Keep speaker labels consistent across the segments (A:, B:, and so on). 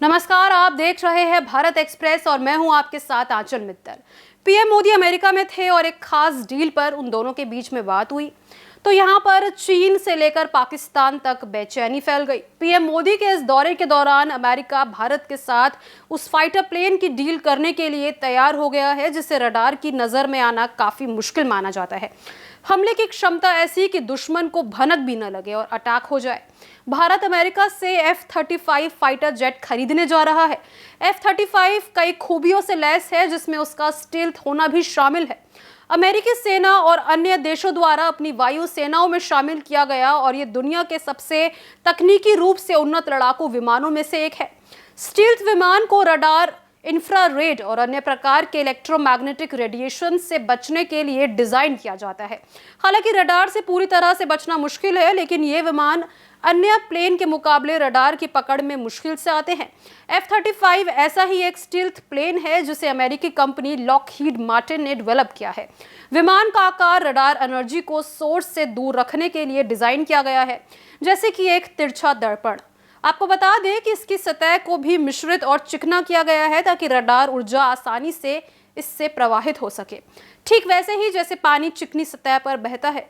A: नमस्कार, आप देख रहे हैं भारत एक्सप्रेस और मैं हूं आपके साथ आंचल मित्तल। पीएम मोदी अमेरिका में थे और एक खास डील पर उन दोनों के बीच में बात हुई तो यहां पर चीन से लेकर पाकिस्तान तक बेचैनी फैल गई। पीएम मोदी के इस दौरे के दौरान अमेरिका भारत के साथ उस फाइटर प्लेन की डील करने के लिए तैयार हो गया है जिसे रडार की नजर में आना काफी मुश्किल माना जाता है। हमले की क्षमता ऐसी कि दुश्मन को भनक भी न लगे और अटैक हो जाए। भारत अमेरिका से F-35 फाइटर जेट खरीदने जा रहा है। F-35 कई खूबियों से लैस है जिसमें उसका स्टील्थ होना भी शामिल है। अमेरिकी सेना और अन्य देशों द्वारा अपनी वायु सेनाओं में शामिल किया गया और ये दुनिया के सबसे तकनीकी रूप से उन्नत लड़ाकू विमानों में से एक है। स्टील्थ विमान को रडार, इंफ्रारेड और अन्य प्रकार के इलेक्ट्रोमैग्नेटिक रेडिएशन से बचने के लिए डिजाइन किया जाता है। हालांकि रडार से पूरी तरह से बचना मुश्किल है, लेकिन ये विमान अन्य प्लेन के मुकाबले रडार की पकड़ में मुश्किल से आते हैं। F-35 ऐसा ही एक स्टील्थ प्लेन है जिसे अमेरिकी कंपनी लॉकहीड मार्टिन ने डेवलप किया है। विमान का आकार रडार एनर्जी को सोर्स से दूर रखने के लिए डिजाइन किया गया है, जैसे कि एक तिरछा दर्पण। आपको बता दें कि इसकी सतह को भी मिश्रित और चिकना किया गया है ताकि रडार ऊर्जा आसानी से इससे प्रवाहित हो सके, ठीक वैसे ही जैसे पानी चिकनी सतह पर बहता है।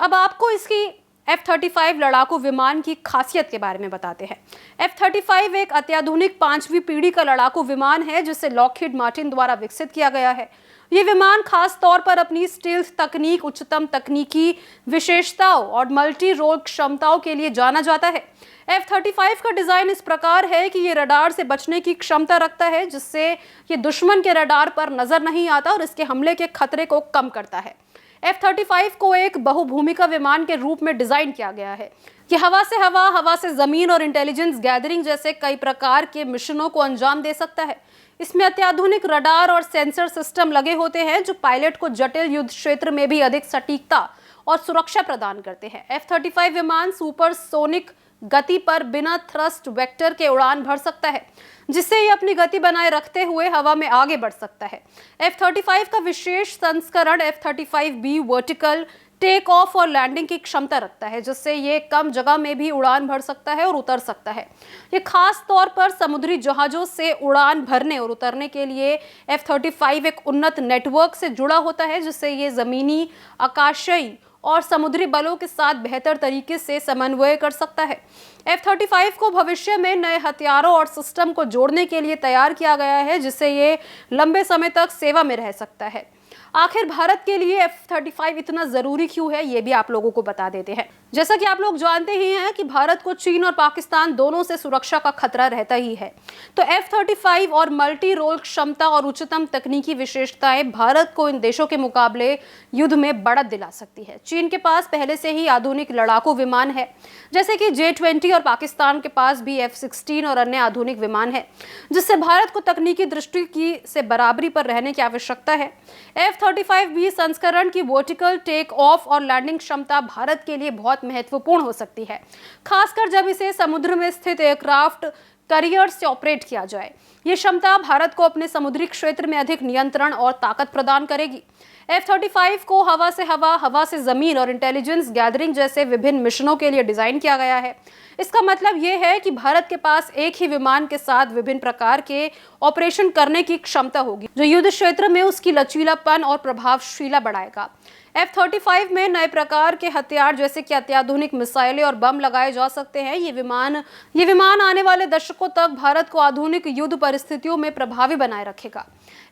A: अब आपको इसकी F-35 लड़ाकू विमान की खासियत के बारे में बताते हैं। F-35 एक अत्याधुनिक 5वीं पीढ़ी का लड़ाकू विमान है जिसे लॉकहीड मार्टिन द्वारा विकसित किया गया है। ये विमान खास तौर पर अपनी स्टील्थ तकनीक, उच्चतम तकनीकी विशेषताओं और मल्टी रोल क्षमताओं के लिए जाना जाता है। F-35 का डिजाइन इस प्रकार है कि ये रडार से बचने की क्षमता रखता है, जिससे ये दुश्मन के रडार पर नजर नहीं आता और इसके हमले के खतरे को कम करता है। F-35 को एक बहुभूमिका विमान के रूप में डिजाइन किया गया है। ये हवा से हवा, हवा से जमीन और इंटेलिजेंस गैदरिंग जैसे कई प्रकार के मिशनों को अंजाम दे सकता है। इसमें अत्याधुनिक रडार और सेंसर सिस्टम लगे होते हैं जो पायलट को जटिल युद्ध क्षेत्र में भी अधिक सटीकता और सुरक्षा प्रदान करते हैं। F-35 विमान सुपरसोनिक गति पर बिना थ्रस्ट वेक्टर के उड़ान भर सकता है, जिससे ये अपनी गति बनाए रखते हुए हवा में आगे बढ़ सकता है। F-35 का विशेष संस्करण F-35B वर्टिकल टेक ऑफ और लैंडिंग की क्षमता रखता है, जिससे ये कम जगह में भी उड़ान भर सकता है और उतर सकता है। ये खास तौर पर समुद्री जहाजों से उड़ान भरने और उतरने के लिए F-35 एक उन्नत नेटवर्क से जुड़ा होता है, जिससे ये जमीनी, आकाशीय और समुद्री बलों के साथ बेहतर तरीके से समन्वय कर सकता है। F-35 को भविष्य में नए हथियारों और सिस्टम को जोड़ने के लिए तैयार किया गया है, जिससे ये लंबे समय तक सेवा में रह सकता है। आखिर भारत के लिए F-35 इतना जरूरी क्यों है, ये भी आप लोगों को बता देते हैं। जैसा कि आप लोग जानते ही हैं कि भारत को चीन और पाकिस्तान दोनों से सुरक्षा का खतरा रहता ही है, तो F-35 और मल्टी रोल क्षमता और उच्चतम तकनीकी विशेषताएं भारत को इन देशों के मुकाबले युद्ध में बढ़त दिला सकती है। चीन के पास पहले से ही आधुनिक लड़ाकू विमान है, जैसे कि J-20, और पाकिस्तान के पास भी F-16 और अन्य आधुनिक विमान है, जिससे भारत को तकनीकी दृष्टि की से बराबरी पर रहने की आवश्यकता है। F-35B संस्करण की वर्टिकल टेक ऑफ और लैंडिंग क्षमता भारत के लिए बहुत महत्वपूर्ण हो सकती है, खासकर जब इसे समुद्र में स्थित एयरक्राफ्ट कैरियर से ऑपरेट किया जाए। ये क्षमता भारत को अपने समुद्री क्षेत्र में अधिक नियंत्रण और ताकत प्रदान करेगी। F-35 को हवा से हवा, हवा से जमीन और इंटेलिजेंस गैदरिंग जैसे विभिन्न मिशनों के लिए डिजाइन किया गया है। इसका मतलब ये है कि भारत के पास एक ही विमान के साथ विभिन्न प्रकार के ऑपरेशन करने की क्षमता होगी, जो युद्ध क्षेत्र में उसकी लचीलापन और प्रभावशीलता बढ़ाएगा। F-35 में नए प्रकार के हथियार जैसे कि अत्याधुनिक मिसाइलें और बम लगाए जा सकते हैं। ये विमान आने वाले दशकों तक भारत को आधुनिक युद्ध परिस्थितियों में प्रभावी बनाए रखेगा।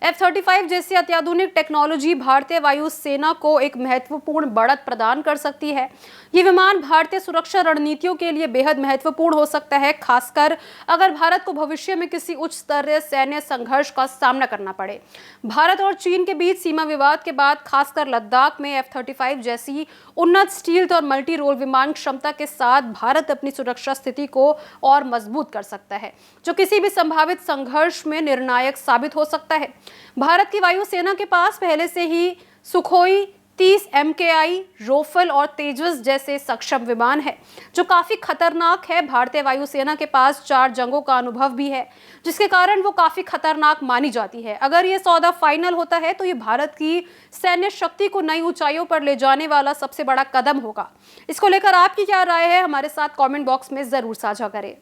A: F-35 जैसी अत्याधुनिक टेक्नोलॉजी भारतीय वायु सेना को एक महत्वपूर्ण बढ़त प्रदान कर सकती है। ये विमान भारतीय सुरक्षा रणनीतियों के लिए बेहद महत्वपूर्ण हो सकता है, खासकर अगर भारत को भविष्य में किसी उच्च स्तरीय सैन्य संघर्ष का सामना करना पड़े। भारत और चीन के बीच सीमा विवाद के बाद खासकर लद्दाख में F-35 जैसी उन्नत स्टील्थ और मल्टी रोल विमान क्षमता के साथ भारत अपनी सुरक्षा स्थिति को और मजबूत कर सकता है, जो किसी भी संभावित संघर्ष में निर्णायक साबित हो सकता है। भारत की वायुसेना के पास पहले से ही सुखोई 30 MKI, रोफल और तेजस जैसे सक्षम विमान है, जो काफी खतरनाक है। भारतीय वायुसेना के पास 4 जंगों का अनुभव भी है, जिसके कारण वो काफी खतरनाक मानी जाती है। अगर ये सौदा फाइनल होता है तो ये भारत की सैन्य शक्ति को नई ऊंचाइयों पर ले जाने वाला सबसे बड़ा कदम होगा। इसको लेकर आपकी क्या राय है, हमारे साथ कमेंट बॉक्स में जरूर साझा करें।